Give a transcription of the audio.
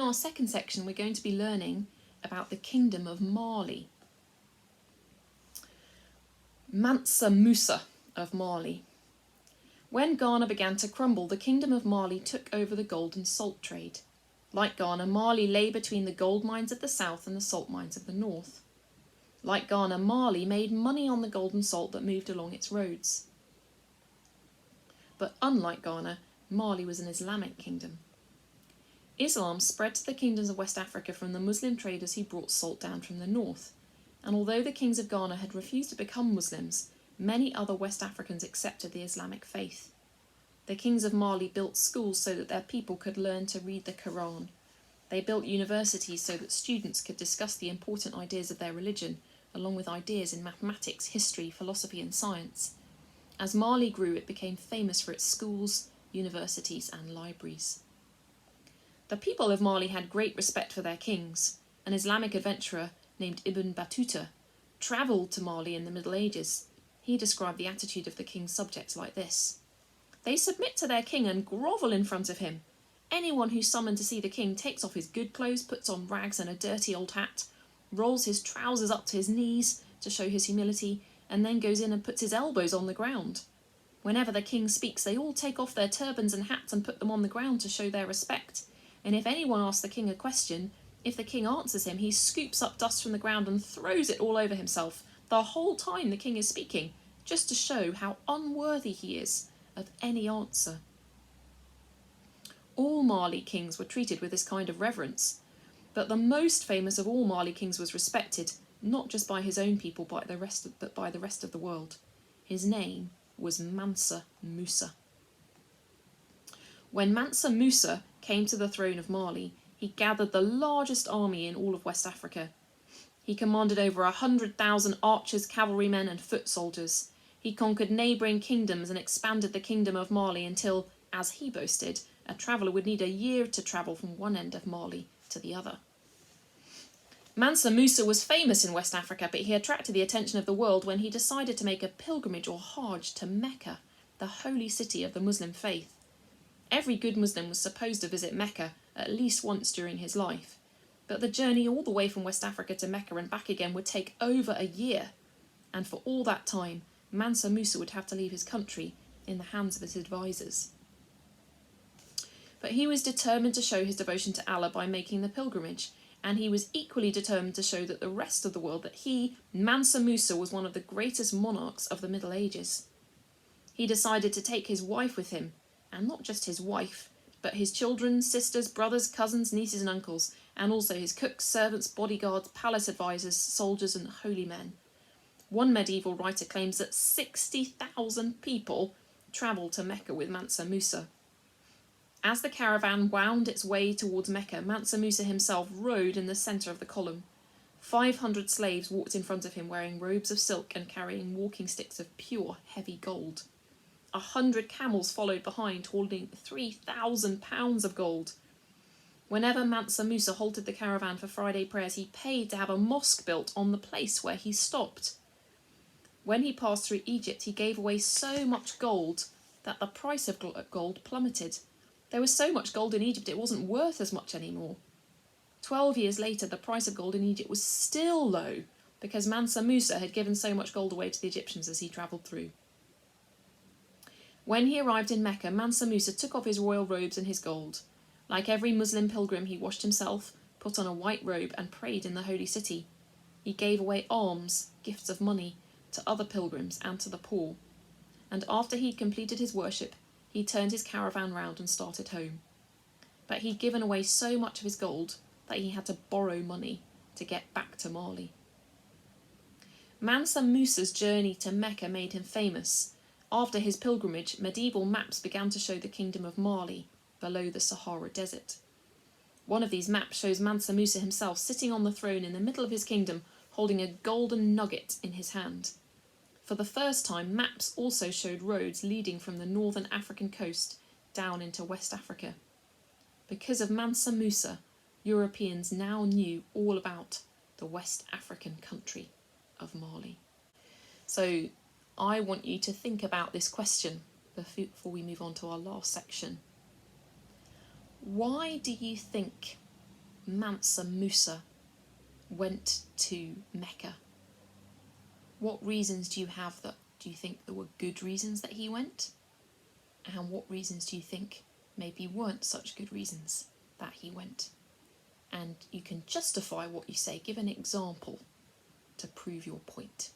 our second section, we're going to be learning about the Kingdom of Mali. Mansa Musa of Mali. When Ghana began to crumble, the Kingdom of Mali took over the gold and salt trade. Like Ghana, Mali lay between the gold mines of the south and the salt mines of the north. Like Ghana, Mali made money on the gold and salt that moved along its roads. But unlike Ghana, Mali was an Islamic kingdom. Islam spread to the kingdoms of West Africa from the Muslim traders who brought salt down from the north, and although the kings of Ghana had refused to become Muslims, many other West Africans accepted the Islamic faith. The kings of Mali built schools so that their people could learn to read the Quran. They built universities so that students could discuss the important ideas of their religion, along with ideas in mathematics, history, philosophy and science. As Mali grew, it became famous for its schools, universities and libraries. The people of Mali had great respect for their kings. An Islamic adventurer named Ibn Battuta travelled to Mali in the Middle Ages. He described the attitude of the king's subjects like this: "They submit to their king and grovel in front of him. Anyone who's summoned to see the king takes off his good clothes, puts on rags and a dirty old hat, rolls his trousers up to his knees to show his humility, and then goes in and puts his elbows on the ground. Whenever the king speaks, they all take off their turbans and hats and put them on the ground to show their respect. And if anyone asks the king a question, if the king answers him, he scoops up dust from the ground and throws it all over himself, the whole time the king is speaking, just to show how unworthy he is of any answer." All Mali kings were treated with this kind of reverence, but the most famous of all Mali kings was respected, not just by his own people, but by the rest of the world. His name was Mansa Musa. When Mansa Musa came to the throne of Mali, he gathered the largest army in all of West Africa. He commanded over 100,000 archers, cavalrymen and foot soldiers. He conquered neighbouring kingdoms and expanded the Kingdom of Mali until, as he boasted, a traveller would need a year to travel from one end of Mali to the other. Mansa Musa was famous in West Africa, but he attracted the attention of the world when he decided to make a pilgrimage or Hajj to Mecca, the holy city of the Muslim faith. Every good Muslim was supposed to visit Mecca at least once during his life, but the journey all the way from West Africa to Mecca and back again would take over a year, and for all that time, Mansa Musa would have to leave his country in the hands of his advisors. But he was determined to show his devotion to Allah by making the pilgrimage, and he was equally determined to show that the rest of the world that he, Mansa Musa, was one of the greatest monarchs of the Middle Ages. He decided to take his wife with him, and not just his wife, but his children, sisters, brothers, cousins, nieces and uncles, and also his cooks, servants, bodyguards, palace advisors, soldiers and holy men. One medieval writer claims that 60,000 people travelled to Mecca with Mansa Musa. As the caravan wound its way towards Mecca, Mansa Musa himself rode in the centre of the column. 500 slaves walked in front of him wearing robes of silk and carrying walking sticks of pure, heavy gold. 100 camels followed behind, holding 3,000 pounds of gold. Whenever Mansa Musa halted the caravan for Friday prayers, he paid to have a mosque built on the place where he stopped. When he passed through Egypt, he gave away so much gold that the price of gold plummeted. There was so much gold in Egypt it wasn't worth as much anymore. 12 years later, the price of gold in Egypt was still low because Mansa Musa had given so much gold away to the Egyptians as he travelled through. When he arrived in Mecca, Mansa Musa took off his royal robes and his gold. Like every Muslim pilgrim, he washed himself, put on a white robe and prayed in the holy city. He gave away alms, gifts of money, to other pilgrims and to the poor. And after he'd completed his worship, he turned his caravan round and started home. But he'd given away so much of his gold that he had to borrow money to get back to Mali. Mansa Musa's journey to Mecca made him famous. After his pilgrimage, medieval maps began to show the Kingdom of Mali below the Sahara Desert. One of these maps shows Mansa Musa himself sitting on the throne in the middle of his kingdom, holding a golden nugget in his hand. For the first time, maps also showed roads leading from the northern African coast down into West Africa. Because of Mansa Musa, Europeans now knew all about the West African country of Mali. So I want you to think about this question before we move on to our last section. Why do you think Mansa Musa went to Mecca? What reasons do you have that do you think there were good reasons that he went? And what reasons do you think maybe weren't such good reasons that he went? And you can justify what you say, give an example to prove your point.